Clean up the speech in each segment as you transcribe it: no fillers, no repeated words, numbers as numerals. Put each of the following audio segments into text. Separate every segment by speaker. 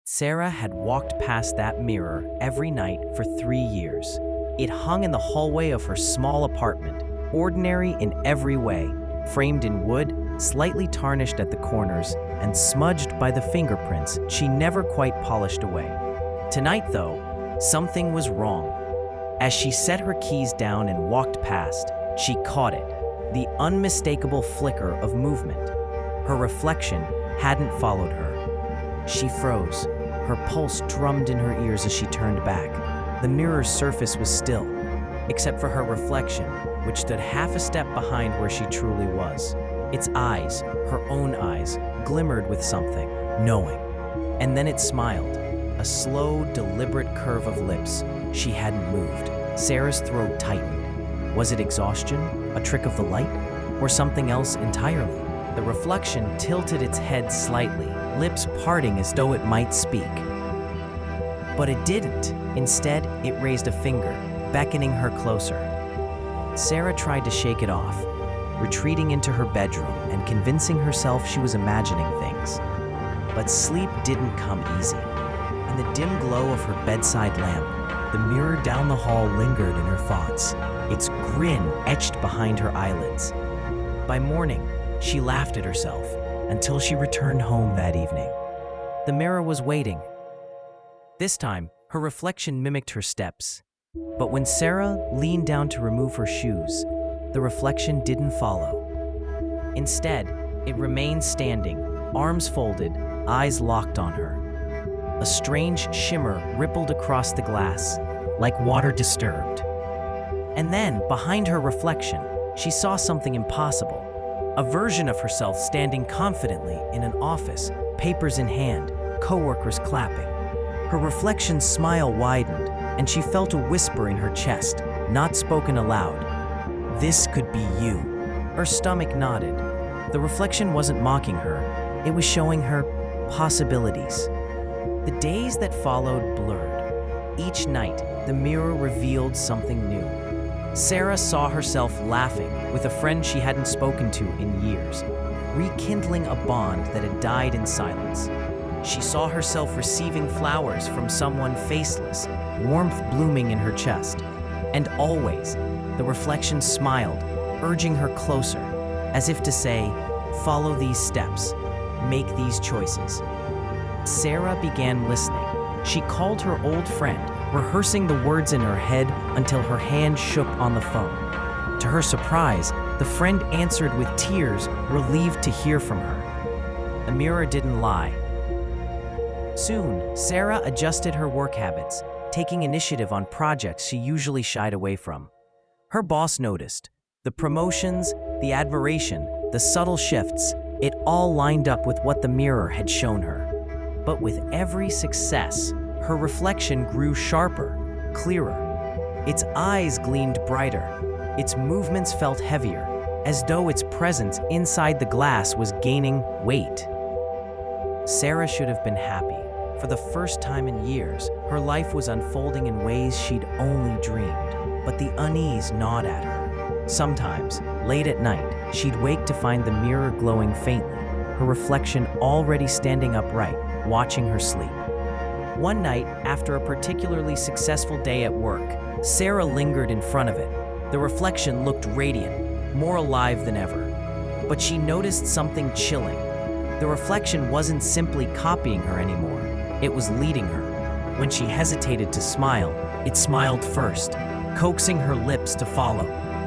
Speaker 1: Sarah had walked past that mirror every night for 3 years. It hung in the hallway of her small apartment, ordinary in every way, framed in wood, slightly tarnished at the corners, and smudged by the fingerprints she never quite polished away. Tonight, though, something was wrong. As she set her keys down and walked past, she caught it, the unmistakable flicker of movement. Her reflection hadn't followed her. She froze. Her pulse drummed in her ears as she turned back. The mirror's surface was still, except for her reflection, which stood half a step behind where she truly was. Its eyes, her own eyes, glimmered with something, knowing. And then it smiled, a slow, deliberate curve of lips. She hadn't moved. Sarah's throat tightened. Was it exhaustion, a trick of the light, or something else entirely? The reflection tilted its head slightly, lips parting as though it might speak. But it didn't. Instead, it raised a finger, beckoning her closer. Sarah tried to shake it off, retreating into her bedroom and convincing herself she was imagining things. But sleep didn't come easy. In the dim glow of her bedside lamp, the mirror down the hall lingered in her thoughts, its grin etched behind her eyelids. By morning, she laughed at herself until she returned home that evening. The mirror was waiting. This time, her reflection mimicked her steps. But when Sarah leaned down to remove her shoes, the reflection didn't follow. Instead, it remained standing, arms folded, eyes locked on her. A strange shimmer rippled across the glass, like water disturbed. And then, behind her reflection, she saw something impossible. A version of herself standing confidently in an office, papers in hand, coworkers clapping. Her reflection's smile widened, and she felt a whisper in her chest, not spoken aloud. "This could be you." Her stomach nodded. The reflection wasn't mocking her. It was showing her possibilities. The days that followed blurred. Each night, the mirror revealed something new. Sarah saw herself laughing with a friend she hadn't spoken to in years, rekindling a bond that had died in silence. She saw herself receiving flowers from someone faceless, warmth blooming in her chest. And always, the reflection smiled, urging her closer, as if to say, "Follow these steps, make these choices." Sarah began listening. She called her old friend, rehearsing the words in her head until her hand shook on the phone. To her surprise, the friend answered with tears, relieved to hear from her. The mirror didn't lie. Soon, Sarah adjusted her work habits, taking initiative on projects she usually shied away from. Her boss noticed. The promotions, the admiration, the subtle shifts, it all lined up with what the mirror had shown her. But with every success, her reflection grew sharper, clearer. Its eyes gleamed brighter. Its movements felt heavier, as though its presence inside the glass was gaining weight. Sarah should have been happy. For the first time in years, her life was unfolding in ways she'd only dreamed. But the unease gnawed at her. Sometimes, late at night, she'd wake to find the mirror glowing faintly, her reflection already standing upright, watching her sleep. One night, after a particularly successful day at work, Sarah lingered in front of it. The reflection looked radiant, more alive than ever. But she noticed something chilling. The reflection wasn't simply copying her anymore. It was leading her. When she hesitated to smile, it smiled first, coaxing her lips to follow.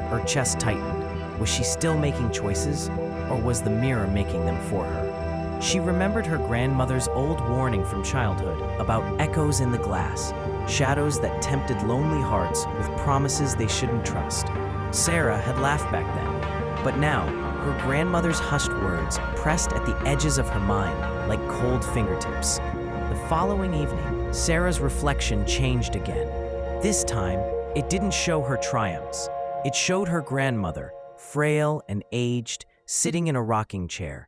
Speaker 1: Her chest tightened. Was she still making choices, or was the mirror making them for her? She remembered her grandmother's old warning from childhood about echoes in the glass, shadows that tempted lonely hearts with promises they shouldn't trust. Sarah had laughed back then, but now her grandmother's hushed words pressed at the edges of her mind like cold fingertips. The following evening, Sarah's reflection changed again. This time, it didn't show her triumphs. It showed her grandmother, frail and aged, sitting in a rocking chair.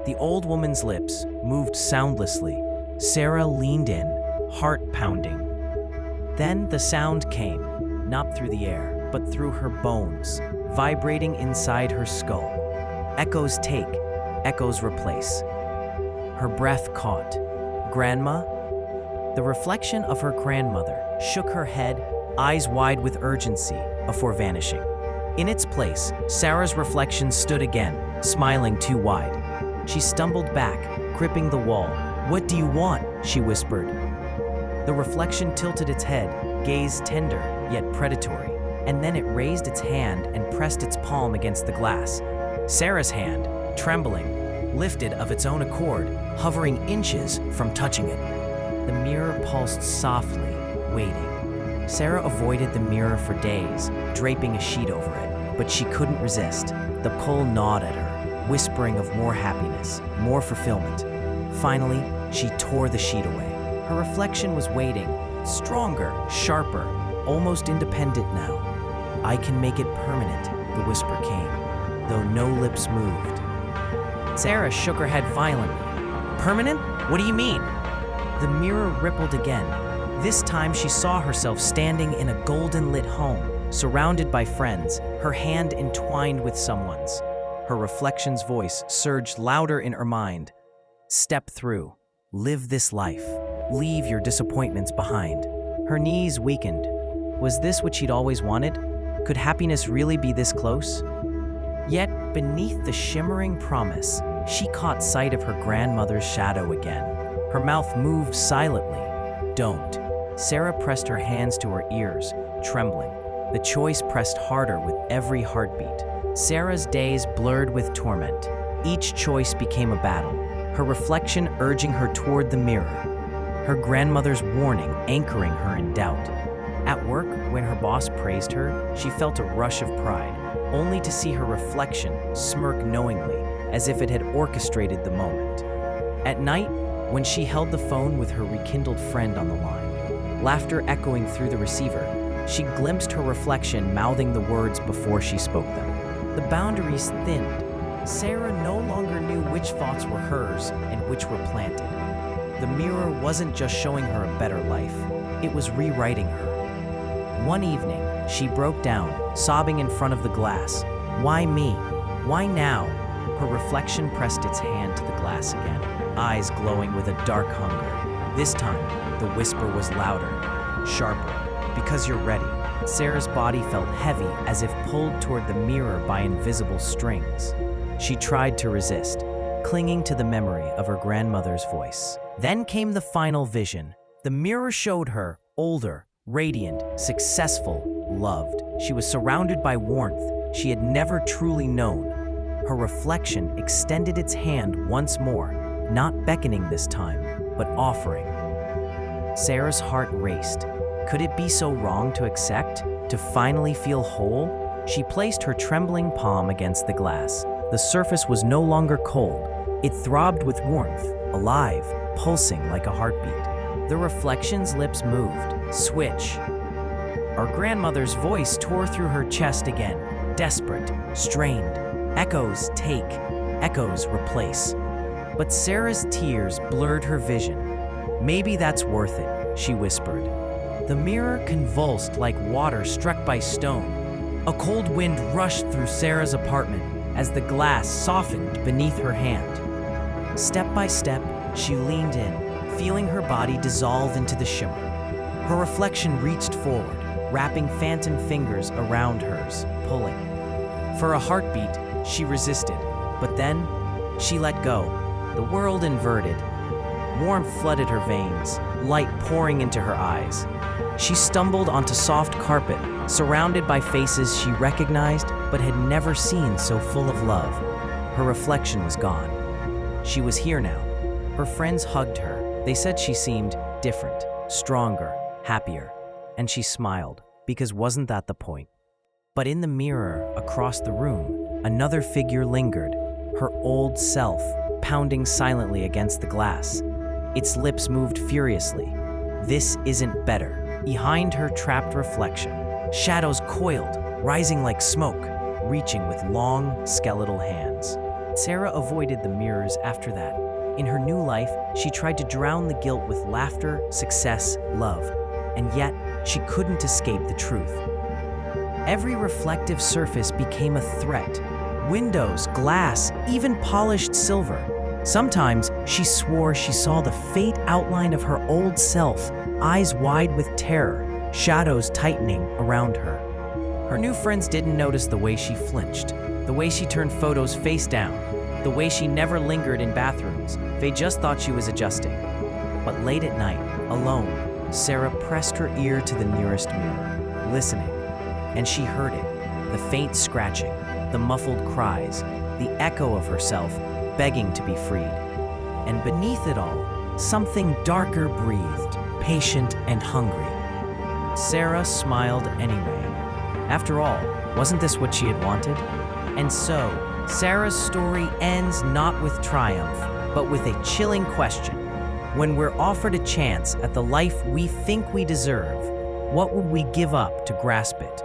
Speaker 1: The old woman's lips moved soundlessly. Sarah leaned in, heart pounding. Then the sound came, not through the air, but through her bones, vibrating inside her skull. Echoes take, echoes replace. Her breath caught. "Grandma?" The reflection of her grandmother shook her head, eyes wide with urgency, before vanishing. In its place, Sarah's reflection stood again, smiling too wide. She stumbled back, gripping the wall. "What do you want?" she whispered. The reflection tilted its head, gaze tender yet predatory, and then it raised its hand and pressed its palm against the glass. Sarah's hand, trembling, lifted of its own accord, hovering inches from touching it. The mirror pulsed softly, waiting. Sarah avoided the mirror for days, draping a sheet over it, but she couldn't resist. The pull gnawed at her, whispering of more happiness, more fulfillment. Finally, she tore the sheet away. Her reflection was waiting, stronger, sharper, almost independent now. "I can make it permanent," the whisper came, though no lips moved. Sarah shook her head violently. "Permanent? What do you mean?" The mirror rippled again. This time she saw herself standing in a golden-lit home, surrounded by friends, her hand entwined with someone's. Her reflection's voice surged louder in her mind. "Step through. Live this life. Leave your disappointments behind." Her knees weakened. Was this what she'd always wanted? Could happiness really be this close? Yet, beneath the shimmering promise, she caught sight of her grandmother's shadow again. Her mouth moved silently. "Don't." Sarah pressed her hands to her ears, trembling. The choice pressed harder with every heartbeat. Sarah's days blurred with torment. Each choice became a battle, her reflection urging her toward the mirror, her grandmother's warning anchoring her in doubt. At work, when her boss praised her, she felt a rush of pride, only to see her reflection smirk knowingly, as if it had orchestrated the moment. At night, when she held the phone with her rekindled friend on the line, laughter echoing through the receiver, she glimpsed her reflection mouthing the words before she spoke them. The boundaries thinned. Sarah no longer knew which thoughts were hers and which were planted. The mirror wasn't just showing her a better life, it was rewriting her. One evening, she broke down, sobbing in front of the glass. "Why me? Why now?" Her reflection pressed its hand to the glass again, eyes glowing with a dark hunger. This time, the whisper was louder, sharper. "Because you're ready." Sarah's body felt heavy, as if pulled toward the mirror by invisible strings. She tried to resist, clinging to the memory of her grandmother's voice. Then came the final vision. The mirror showed her, older, radiant, successful, loved. She was surrounded by warmth she had never truly known. Her reflection extended its hand once more, not beckoning this time, but offering. Sarah's heart raced. Could it be so wrong to accept, to finally feel whole? She placed her trembling palm against the glass. The surface was no longer cold. It throbbed with warmth, alive, pulsing like a heartbeat. The reflection's lips moved. "Switch." Our grandmother's voice tore through her chest again, desperate, strained. Echoes take, echoes replace. But Sarah's tears blurred her vision. "Maybe that's worth it," she whispered. The mirror convulsed like water struck by stone. A cold wind rushed through Sarah's apartment as the glass softened beneath her hand. Step by step, she leaned in, feeling her body dissolve into the shimmer. Her reflection reached forward, wrapping phantom fingers around hers, pulling. For a heartbeat, she resisted, but then she let go. The world inverted. Warmth flooded her veins, light pouring into her eyes. She stumbled onto soft carpet, surrounded by faces she recognized but had never seen so full of love. Her reflection was gone. She was here now. Her friends hugged her. They said she seemed different, stronger, happier. And she smiled, because wasn't that the point? But in the mirror across the room, another figure lingered, her old self, pounding silently against the glass. Its lips moved furiously. "This isn't better." Behind her trapped reflection, shadows coiled, rising like smoke, reaching with long, skeletal hands. Sarah avoided the mirrors after that. In her new life, she tried to drown the guilt with laughter, success, love, and yet she couldn't escape the truth. Every reflective surface became a threat. Windows, glass, even polished silver. Sometimes she swore she saw the faint outline of her old self, eyes wide with terror, shadows tightening around her. Her new friends didn't notice the way she flinched, the way she turned photos face down, the way she never lingered in bathrooms. They just thought she was adjusting. But late at night, alone, Sarah pressed her ear to the nearest mirror, listening, and she heard it, the faint scratching, the muffled cries, the echo of herself begging to be freed. And beneath it all, something darker breathed, patient and hungry. Sarah smiled anyway. After all, wasn't this what she had wanted? And so, Sarah's story ends not with triumph, but with a chilling question. When we're offered a chance at the life we think we deserve, what would we give up to grasp it?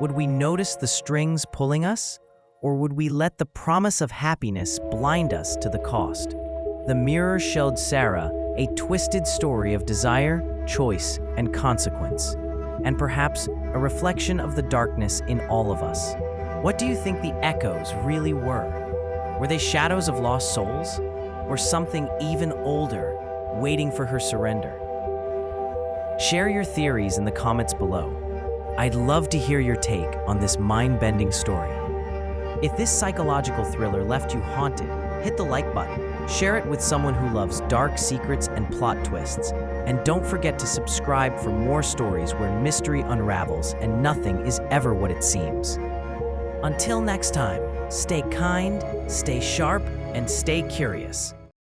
Speaker 1: Would we notice the strings pulling us? Or would we let the promise of happiness blind us to the cost? The mirror showed Sarah a twisted story of desire, choice, and consequence, and perhaps a reflection of the darkness in all of us. What do you think the echoes really were? Were they shadows of lost souls? Or something even older, waiting for her surrender? Share your theories in the comments below. I'd love to hear your take on this mind-bending story. If this psychological thriller left you haunted, hit the like button, share it with someone who loves dark secrets and plot twists, and don't forget to subscribe for more stories where mystery unravels and nothing is ever what it seems. Until next time, stay kind, stay sharp, and stay curious.